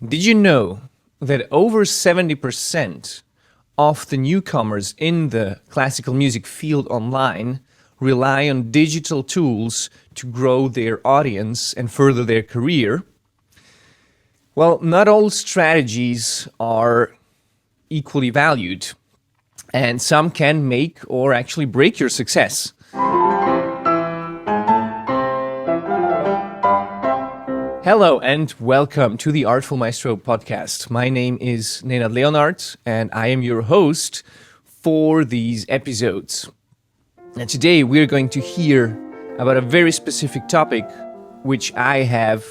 Did you know that over 70% of the newcomers in the classical music field online rely on digital tools to grow their audience and further their career? Well, not all strategies are equally valued, and some can make or actually break your success. Hello and welcome to the Artful Maestro Podcast. My name is Nenad Leonart and I am your host for these episodes. And today we're going to hear about a very specific topic which I have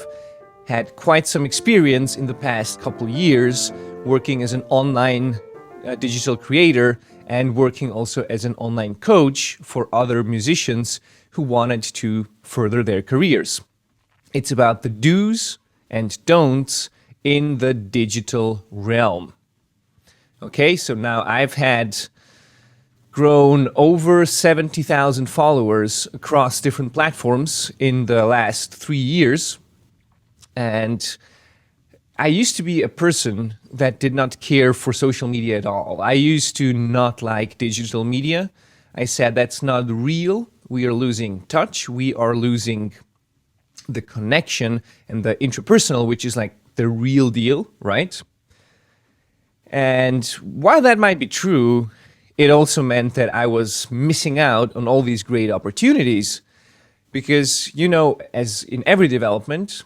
had quite some experience in the past couple of years working as an online digital creator and working also as an online coach for other musicians who wanted to further their careers. It's about the do's and don'ts in the digital realm. Okay, so now I've had grown over 70,000 followers across different platforms in the last 3 years. And I used to be a person that did not care for social media at all. I used to not like digital media. I said that's not real. We are losing touch. We are losing the connection and the interpersonal, which is like the real deal, right? And while that might be true, it also meant that I was missing out on all these great opportunities because, as in every development,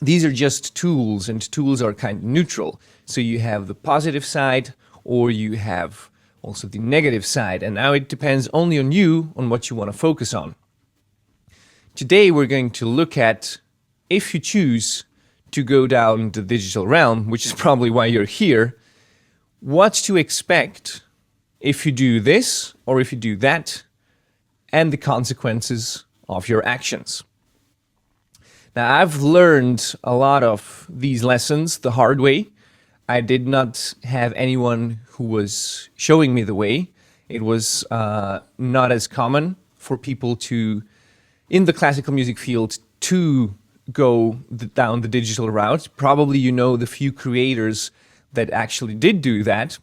these are just tools and tools are kind of neutral. So you have the positive side or you have also the negative side. And now it depends only on you, on what you want to focus on. Today, we're going to look at if you choose to go down the digital realm, which is probably why you're here, what to expect if you do this or if you do that, and the consequences of your actions. Now, I've learned a lot of these lessons the hard way. I did not have anyone who was showing me the way. It was not as common for people in the classical music field to go down the digital route. Probably you know the few creators that actually did do that,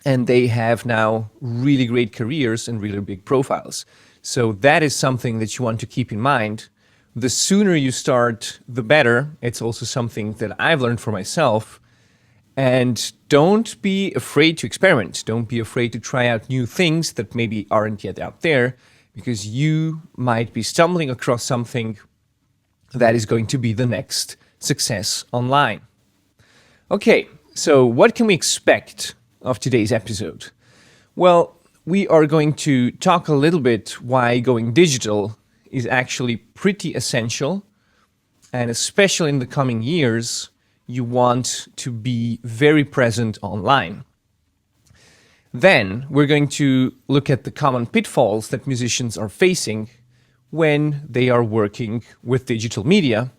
and they have now really great careers and really big profiles. So that is something that you want to keep in mind. The sooner you start, the better. It's also something that I've learned for myself. And don't be afraid to experiment. Don't be afraid to try out new things that maybe aren't yet out there, because you might be stumbling across something that is going to be the next success online. Okay, so what can we expect of today's episode? Well, we are going to talk a little bit why going digital is actually pretty essential, and especially in the coming years, you want to be very present online. Then we're going to look at the common pitfalls that musicians are facing when they are working with digital media.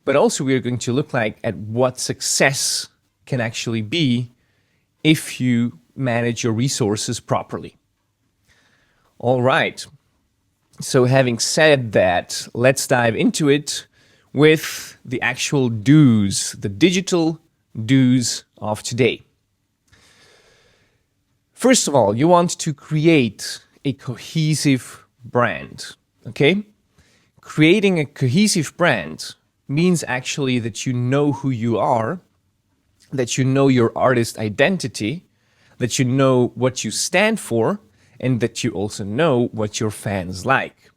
But also we're going to look at what success can actually be if you manage your resources properly. All right. So having said that, let's dive into it with the actual do's, the digital do's of today. First of all, you want to create a cohesive brand, okay? Creating a cohesive brand means actually that you know who you are, that you know your artist identity, that you know what you stand for, and that you also know what your fans like.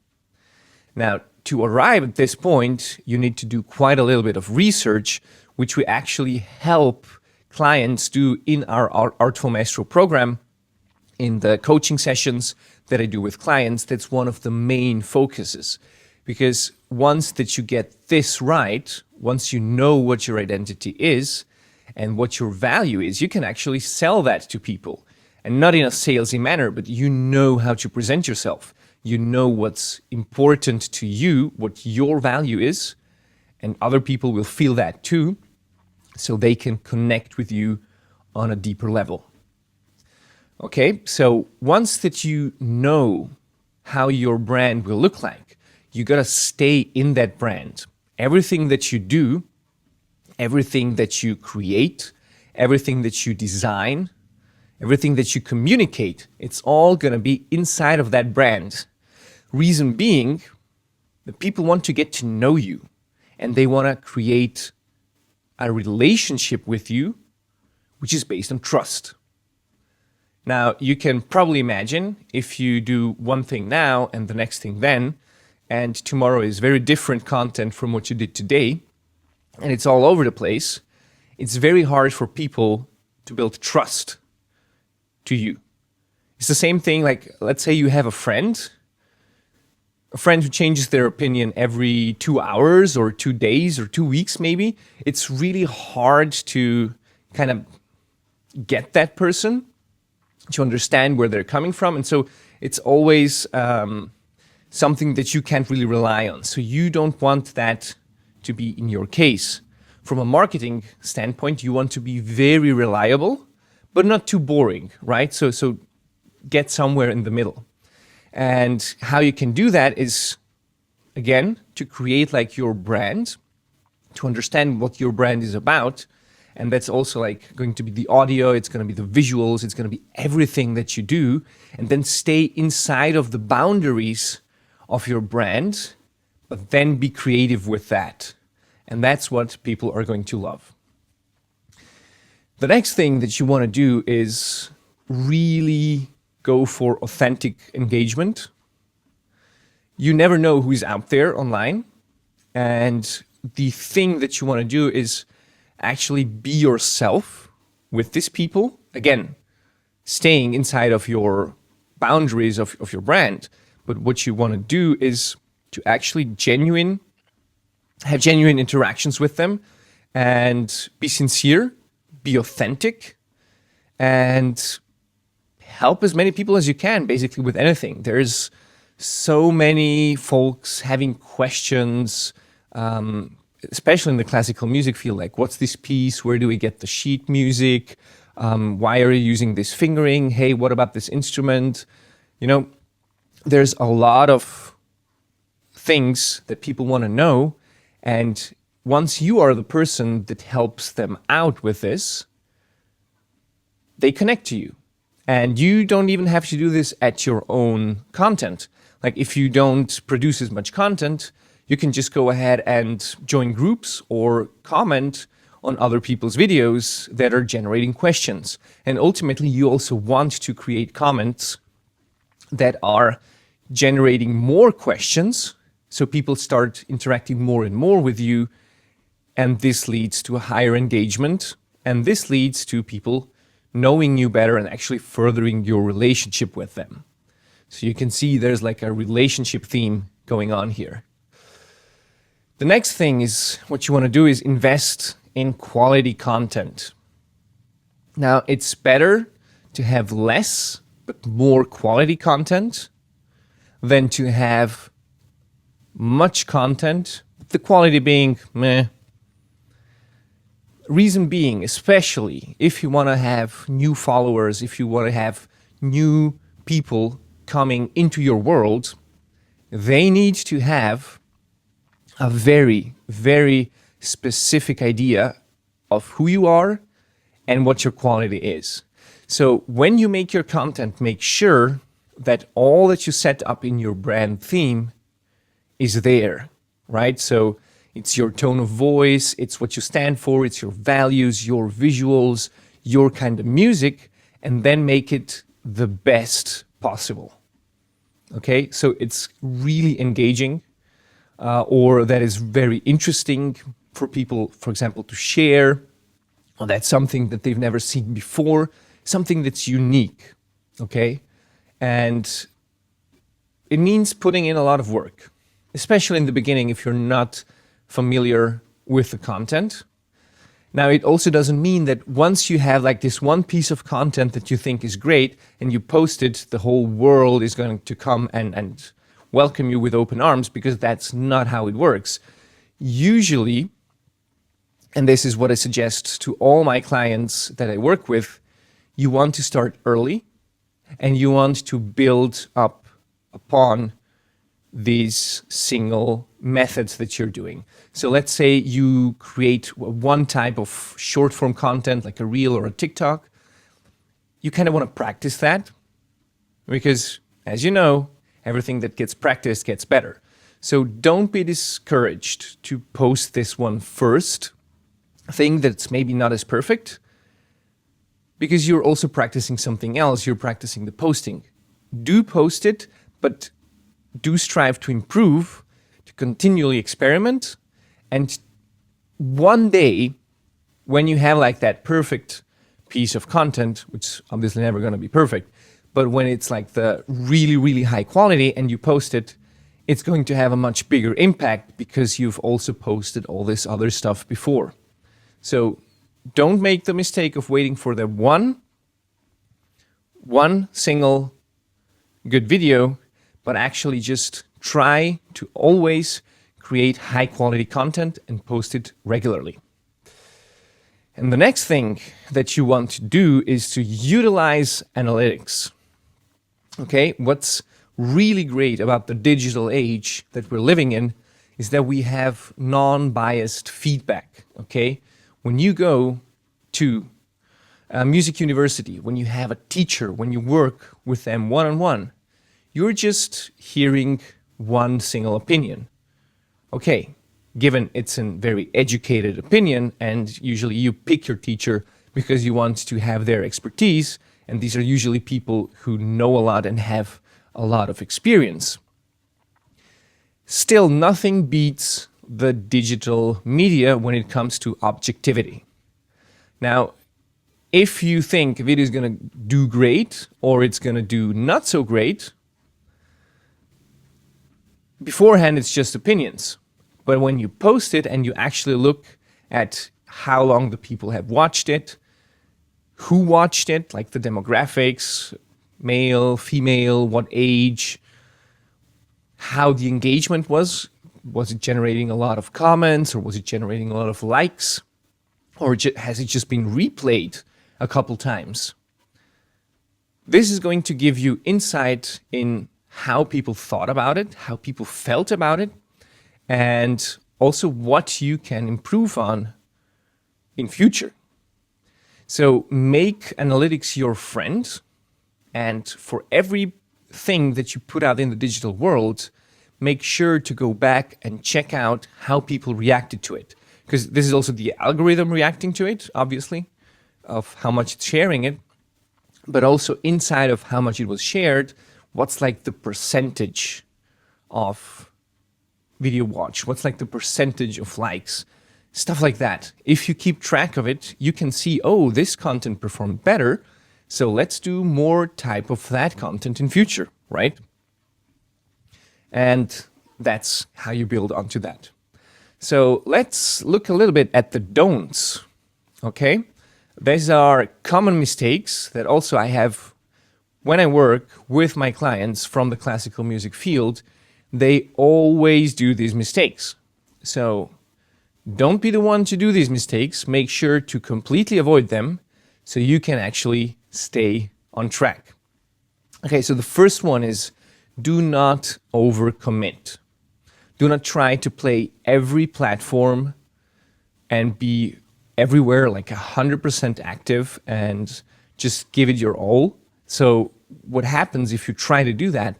Now, to arrive at this point, you need to do quite a little bit of research, which we actually help clients do in our Artful Maestro program. In the coaching sessions that I do with clients, that's one of the main focuses. Because once that you get this right, once you know what your identity is and what your value is, you can actually sell that to people. And not in a salesy manner, but you know how to present yourself. You know what's important to you, what your value is, and other people will feel that too, so they can connect with you on a deeper level. Okay, so once that you know how your brand will look like, you gotta stay in that brand. Everything that you do everything that you create, everything that you design, everything that you communicate, it's all going to be inside of that brand. Reason being, the people want to get to know you and they want to create a relationship with you, which is based on trust. Now, you can probably imagine if you do one thing now and the next thing then, and tomorrow is very different content from what you did today, and it's all over the place, it's very hard for people to build trust to you. It's the same thing, like, let's say you have a friend who changes their opinion every 2 hours or 2 days or 2 weeks maybe. It's really hard to kind of get that person, to understand where they're coming from. And so it's always something that you can't really rely on. So you don't want that to be in your case. From a marketing standpoint, you want to be very reliable, but not too boring, right? So get somewhere in the middle. And how you can do that is, again, to create like your brand, to understand what your brand is about. And that's also like going to be the audio, it's going to be the visuals, it's going to be everything that you do. And then stay inside of the boundaries of your brand, but then be creative with that. And that's what people are going to love. The next thing that you want to do is really go for authentic engagement. You never know who's out there online. And the thing that you want to do is actually be yourself with these people. Again, staying inside of your boundaries of your brand. But what you want to do is to actually have genuine interactions with them and be sincere, be authentic, and help as many people as you can, basically with anything. There's so many folks having questions, especially in the classical music field, like what's this piece? Where do we get the sheet music? Why are you using this fingering? Hey, what about this instrument? You know, there's a lot of things that people want to know. And once you are the person that helps them out with this, they connect to you. And you don't even have to do this at your own content. Like if you don't produce as much content, you can just go ahead and join groups or comment on other people's videos that are generating questions. And ultimately, you also want to create comments that are generating more questions, so people start interacting more and more with you, and this leads to a higher engagement, and this leads to people knowing you better and actually furthering your relationship with them. So you can see there's like a relationship theme going on here. The next thing is what you want to do is invest in quality content. Now, it's better to have less but more quality content than to have much content, the quality being meh. Reason being, especially if you want to have new followers, if you want to have new people coming into your world, they need to have a very, very specific idea of who you are and what your quality is. So when you make your content, make sure that all that you set up in your brand theme is there, right? So it's your tone of voice, it's what you stand for, it's your values, your visuals, your kind of music, and then make it the best possible. Okay, so it's really engaging, or that is very interesting for people, for example, to share, or that's something that they've never seen before, something that's unique, okay? And it means putting in a lot of work, especially in the beginning if you're not familiar with the content. Now, it also doesn't mean that once you have like this one piece of content that you think is great and you post it, the whole world is going to come and welcome you with open arms, because that's not how it works. Usually, and this is what I suggest to all my clients that I work with, you want to start early and you want to build up upon these single methods that you're doing. So let's say you create one type of short form content like a reel or a TikTok. You kind of want to practice that because, as you know, everything that gets practiced gets better. So don't be discouraged to post this one first thing that's maybe not as perfect, because you're also practicing something else. You're practicing the posting. Do post it, but do strive to improve, to continually experiment. And one day, when you have like that perfect piece of content, which is obviously never going to be perfect, but when it's like the really, really high quality and you post it, it's going to have a much bigger impact because you've also posted all this other stuff before. So don't make the mistake of waiting for the one single good video, but actually just try to always create high quality content and post it regularly. And the next thing that you want to do is to utilize analytics. Okay, what's really great about the digital age that we're living in is that we have non-biased feedback. Okay, when you go to a music university, when you have a teacher, when you work with them one-on-one, you're just hearing one single opinion. Okay, given it's a very educated opinion, and usually you pick your teacher because you want to have their expertise, and these are usually people who know a lot and have a lot of experience. Still, nothing beats the digital media when it comes to objectivity. Now, if you think video is going to do great or it's going to do not so great, beforehand it's just opinions. But when you post it and you actually look at how long the people have watched it, who watched it, like the demographics, male, female, what age, how the engagement was it generating a lot of comments, or was it generating a lot of likes, or has it just been replayed a couple times? This is going to give you insight in how people thought about it, how people felt about it, and also what you can improve on in future. So make analytics your friend, and for everything that you put out in the digital world, make sure to go back and check out how people reacted to it. Because this is also the algorithm reacting to it, obviously, of how much it's sharing it, but also inside of how much it was shared, what's like the percentage of video watch, what's like the percentage of likes, stuff like that. If you keep track of it, you can see, oh, this content performed better, so let's do more type of that content in future, right? And that's how you build onto that. So let's look a little bit at the don'ts, okay? These are common mistakes that also I have when I work with my clients from the classical music field. They always do these mistakes. So don't be the one to do these mistakes. Make sure to completely avoid them so you can actually stay on track. Okay, so the first one is do not overcommit. Do not try to play every platform and be everywhere like 100% active and just give it your all. So what happens if you try to do that?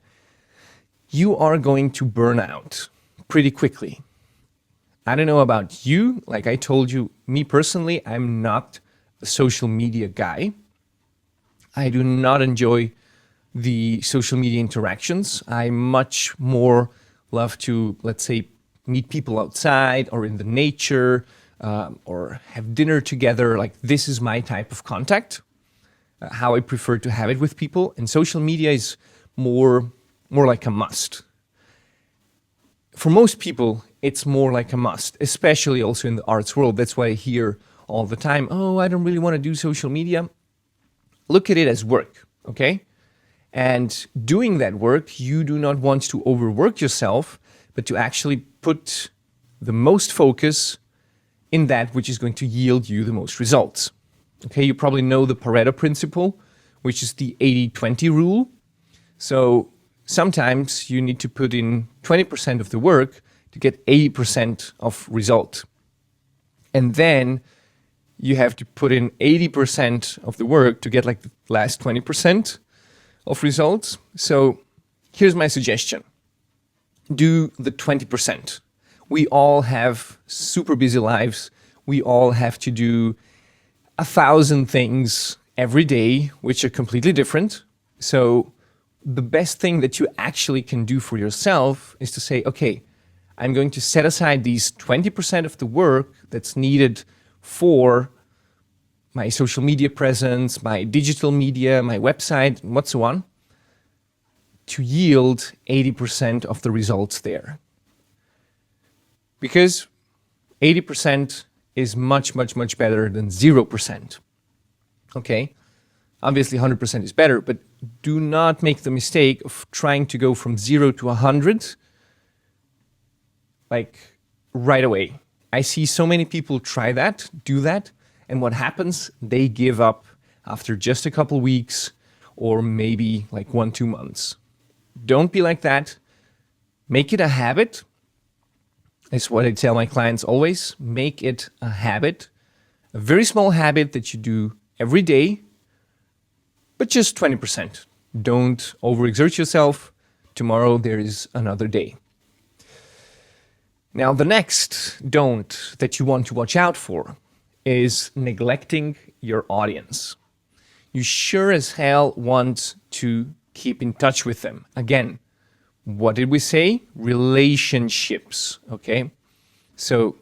You are going to burn out pretty quickly. I don't know about you. Like I told you, me personally, I'm not a social media guy. I do not enjoy the social media interactions. I much more love to, let's say, meet people outside or in the nature, or have dinner together. Like this is my type of contact, how I prefer to have it with people. And social media is more like a must. For most people, it's more like a must, especially also in the arts world. That's why I hear all the time, oh, I don't really want to do social media. Look at it as work, okay? And doing that work, you do not want to overwork yourself, but to actually put the most focus in that which is going to yield you the most results. Okay, you probably know the Pareto principle, which is the 80-20 rule. So sometimes you need to put in 20% of the work to get 80% of result. And then you have to put in 80% of the work to get like the last 20% of results. So here's my suggestion. Do the 20%. We all have super busy lives. We all have to do 1,000 things every day, which are completely different. So the best thing that you actually can do for yourself is to say, okay, I'm going to set aside these 20% of the work that's needed for my social media presence, my digital media, my website, and what so on, to yield 80% of the results there. Because 80% is much, much, much better than 0%. Okay? Obviously 100% is better, but do not make the mistake of trying to go from 0 to 100 like right away. I see so many people try that, do that, and what happens? They give up after just a couple weeks or maybe like 1-2 months. Don't be like that. Make it a habit. It's what I tell my clients always. Make it a habit, a very small habit that you do every day, but just 20%. Don't overexert yourself. Tomorrow there is another day. Now, the next don't that you want to watch out for is neglecting your audience. You sure as hell want to keep in touch with them. Again, what did we say? Relationships, okay? So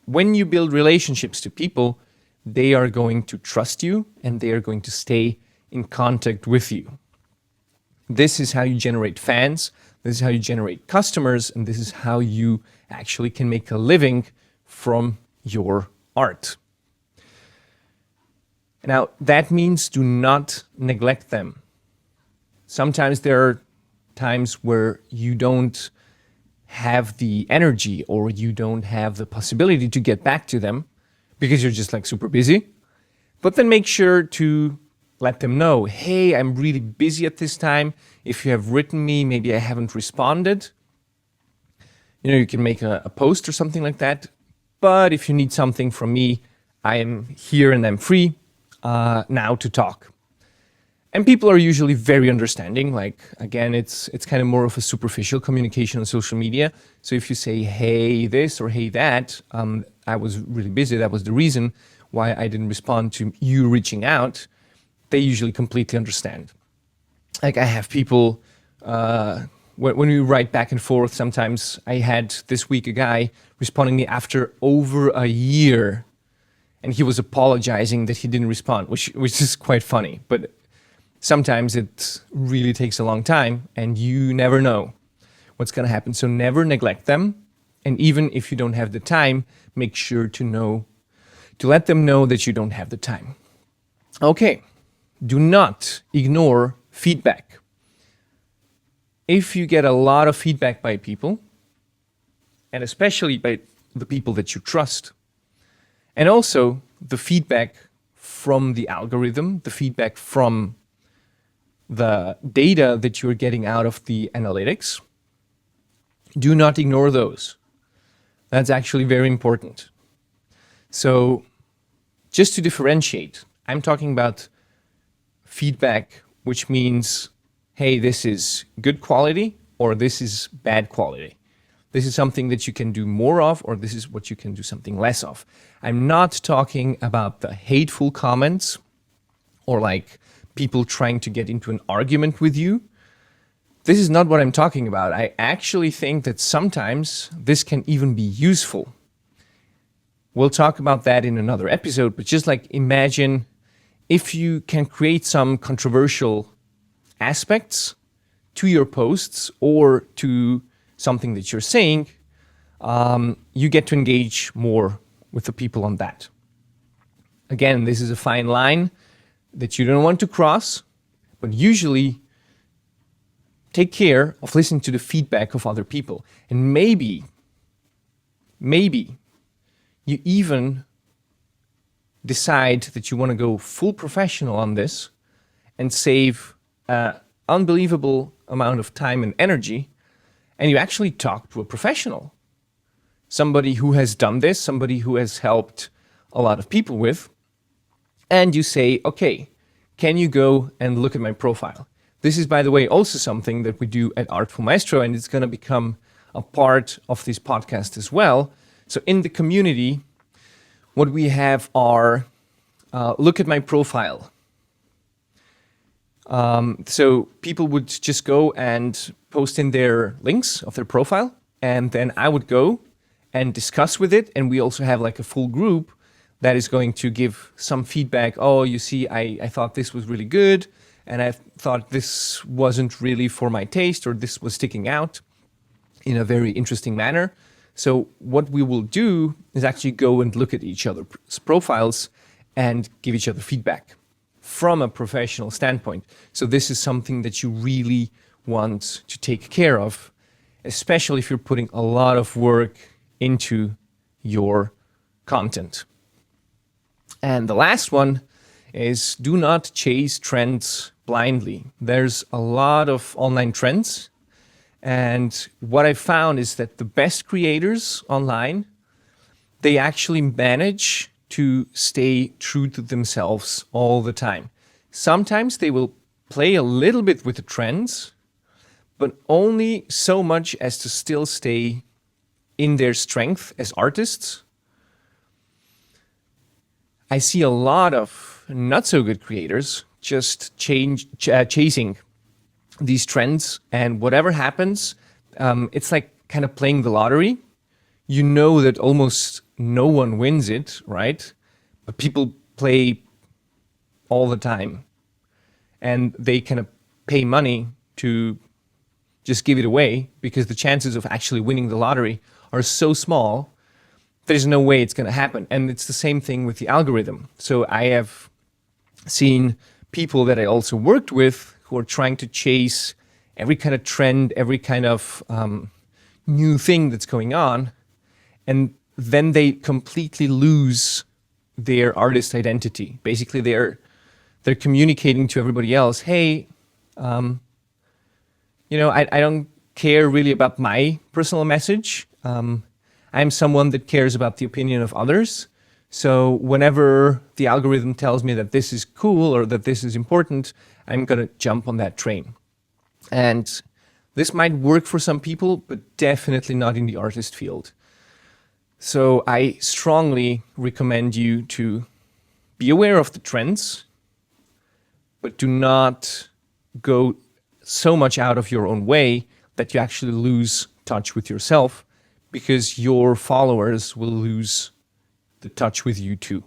when you build relationships to people, they are going to trust you and they are going to stay in contact with you. This is how you generate fans, this is how you generate customers, and this is how you actually can make a living from your art. Now, that means do not neglect them. Sometimes there are times where you don't have the energy or you don't have the possibility to get back to them because you're just like super busy. But then make sure to let them know, hey, I'm really busy at this time. If you have written me, maybe I haven't responded. You know, you can make a post or something like that. But if you need something from me, I am here and I'm free now to talk. And people are usually very understanding. Like, again, it's kind of more of a superficial communication on social media. So if you say, hey, this or hey, that, I was really busy. That was the reason why I didn't respond to you reaching out. They usually completely understand. Like I have people, when we write back and forth, sometimes I had this week a guy responding me after over a year, and he was apologizing that he didn't respond, which is quite funny. But sometimes it really takes a long time, and you never know what's going to happen. So never neglect them, and even if you don't have the time, make sure to let them know that you don't have the time. Okay. Do not ignore feedback. If you get a lot of feedback by people, and especially by the people that you trust, and also the feedback from the algorithm, the feedback from the data that you're getting out of the analytics, do not ignore those. That's actually very important. So just to differentiate, I'm talking about feedback, which means, hey, this is good quality or this is bad quality. This is something that you can do more of, or this is what you can do something less of. I'm not talking about the hateful comments or like people trying to get into an argument with you. This is not what I'm talking about. I actually think that sometimes this can even be useful. We'll talk about that in another episode, but just like imagine if you can create some controversial aspects to your posts or to something that you're saying, you get to engage more with the people on that. Again, this is a fine line that you don't want to cross, but usually take care of listening to the feedback of other people. And maybe you even decide that you want to go full professional on this and save a unbelievable amount of time and energy, and you actually talk to a professional, somebody who has done this, somebody who has helped a lot of people with, and you say, okay, can you go and look at my profile? This is, by the way, also something that we do at Artful Maestro, and it's going to become a part of this podcast as well. So in the community, what we have are look at my profile. So people would just go and post in their links of their profile, and then I would go and discuss with it. And we also have like a full group that is going to give some feedback. Oh, you see, I thought this was really good, and I thought this wasn't really for my taste, or this was sticking out in a very interesting manner. So what we will do is actually go and look at each other's profiles and give each other feedback from a professional standpoint. So this is something that you really want to take care of, especially if you're putting a lot of work into your content. And the last one is do not chase trends blindly. There's a lot of online trends. And what I found is that the best creators online, they actually manage to stay true to themselves all the time. Sometimes they will play a little bit with the trends, but only so much as to still stay in their strength as artists. I see a lot of not so good creators just chasing these trends, and whatever happens, it's like kind of playing the lottery. You know that almost no one wins it, right? But people play all the time, and they kind of pay money to just give it away because the chances of actually winning the lottery are so small. There's no way it's going to happen. And it's the same thing with the algorithm. So I have seen people that I also worked with who are trying to chase every kind of trend, every kind of new thing that's going on. And then they completely lose their artist identity. Basically, they're communicating to everybody else, hey, I don't care really about my personal message. I'm someone that cares about the opinion of others. So whenever the algorithm tells me that this is cool or that this is important, I'm going to jump on that train. And this might work for some people, but definitely not in the artist field. So I strongly recommend you to be aware of the trends, but do not go so much out of your own way that you actually lose touch with yourself, because your followers will lose the touch with you too.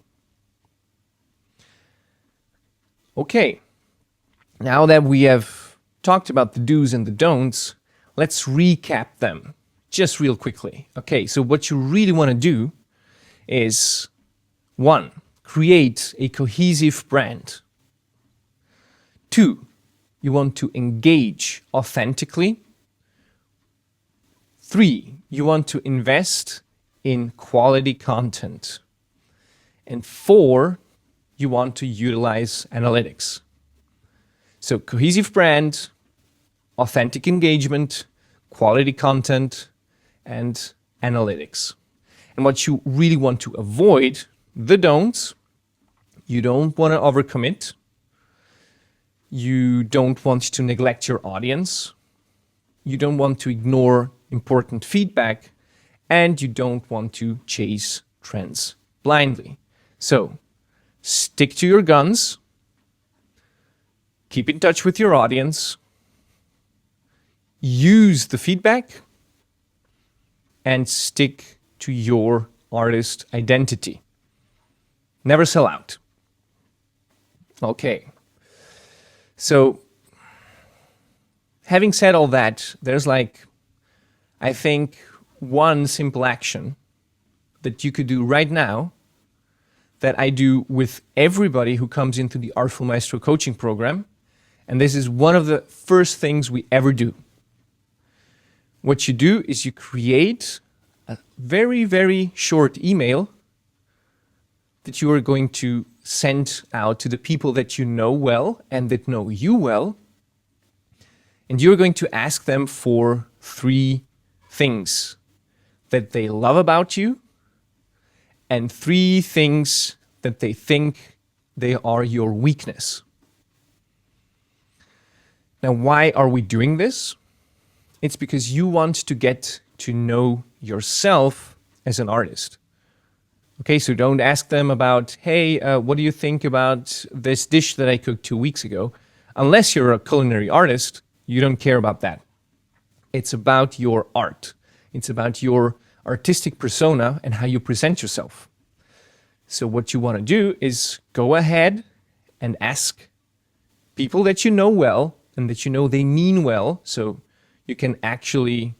Okay, now that we have talked about the do's and the don'ts, let's recap them just real quickly. Okay, so what you really want to do is 1, create a cohesive brand. 2, you want to engage authentically. 3, you want to invest in quality content. And 4, you want to utilize analytics. So cohesive brand, authentic engagement, quality content, and analytics. And what you really want to avoid, the don'ts, you don't want to overcommit. You don't want to neglect your audience. You don't want to ignore important feedback, and you don't want to chase trends blindly. So stick to your guns, keep in touch with your audience, use the feedback, and stick to your artist identity. Never sell out. Okay. So having said all that, there's I think one simple action that you could do right now that I do with everybody who comes into the Artful Maestro coaching program. And this is one of the first things we ever do. What you do is you create a very, very short email that you are going to send out to the people that you know well and that know you well. And you're going to ask them for 3 things that they love about you and 3 things that they think they are your weakness. Now, why are we doing this? It's because you want to get to know yourself as an artist. Okay, so don't ask them about, hey, what do you think about this dish that I cooked 2 weeks ago? Unless you're a culinary artist, you don't care about that. It's about your art. It's about your artistic persona and how you present yourself. So what you want to do is go ahead and ask people that you know well and that you know they mean well, so you can actually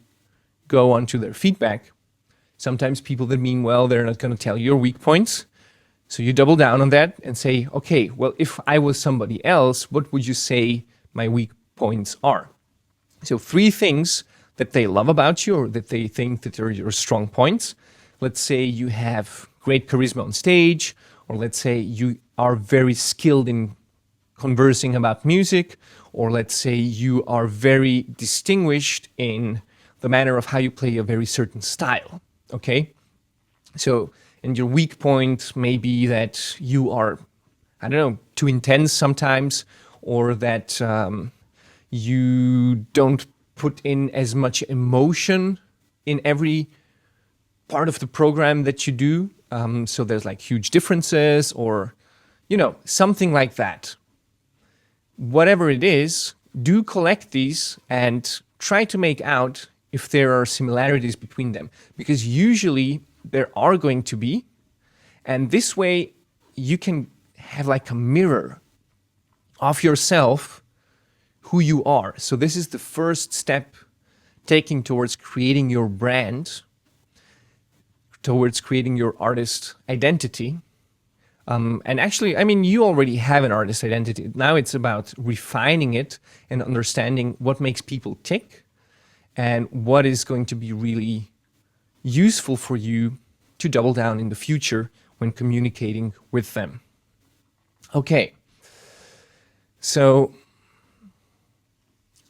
go onto their feedback. Sometimes people that mean well, they're not going to tell you your weak points. So you double down on that and say, okay, well, if I was somebody else, what would you say my weak points are? So 3 things that they love about you or that they think that are your strong points. Let's say you have great charisma on stage, or let's say you are very skilled in conversing about music, or let's say you are very distinguished in the manner of how you play a very certain style, okay? So, and your weak point may be that you are, I don't know, too intense sometimes, or that you don't put in as much emotion in every part of the program that you do. So there's like huge differences or, something like that. Whatever it is, do collect these and try to make out if there are similarities between them, because usually there are going to be. And this way you can have like a mirror of yourself, who you are. So this is the first step taking towards creating your brand, towards creating your artist identity. And actually, you already have an artist identity. Now it's about refining it and understanding what makes people tick and what is going to be really useful for you to double down in the future when communicating with them. Okay. So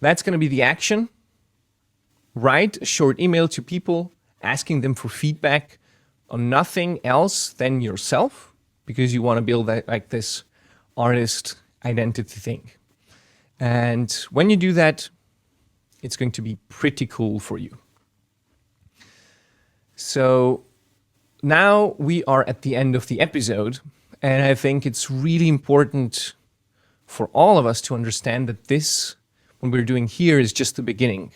that's going to be the action. Write a short email to people asking them for feedback on nothing else than yourself, because you want to build that, like this artist identity thing. And when you do that, it's going to be pretty cool for you. So now we are at the end of the episode, and I think it's really important for all of us to understand that this, what we're doing here, is just the beginning.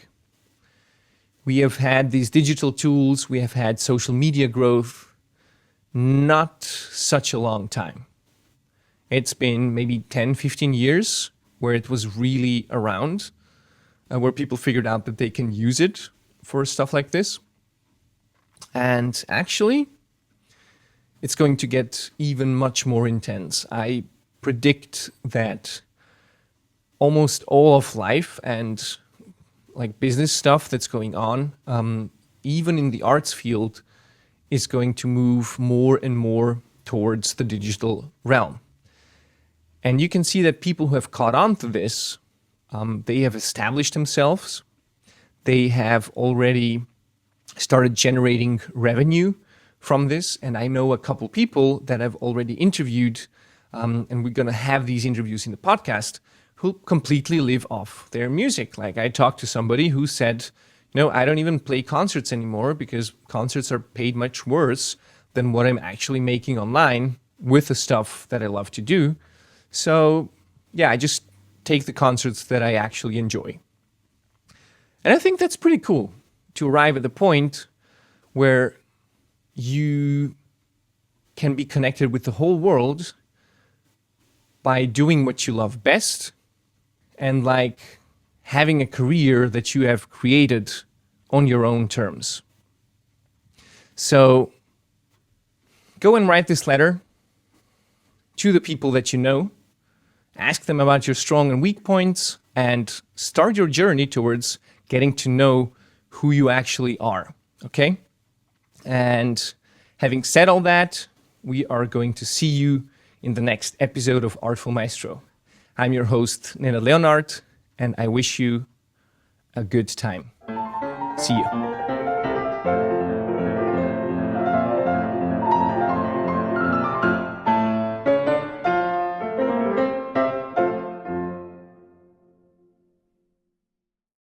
We have had these digital tools, we have had social media growth, not such a long time. It's been maybe 10, 15 years where it was really around, where people figured out that they can use it for stuff like this. And actually, it's going to get even much more intense. I predict that almost all of life and like business stuff that's going on, even in the arts field, is going to move more and more towards the digital realm. And you can see that people who have caught on to this, they have established themselves. They have already started generating revenue from this. And I know a couple people that I've already interviewed, and we're going to have these interviews in the podcast, who completely live off their music. Like I talked to somebody who said, I don't even play concerts anymore because concerts are paid much worse than what I'm actually making online with the stuff that I love to do. So yeah, I just take the concerts that I actually enjoy. And I think that's pretty cool to arrive at the point where you can be connected with the whole world by doing what you love best and like having a career that you have created on your own terms. So go and write this letter to the people that you know, ask them about your strong and weak points, and start your journey towards getting to know who you actually are, okay? And having said all that, we are going to see you in the next episode of Artful Maestro. I'm your host, Nenad Leonart, and I wish you a good time. See you.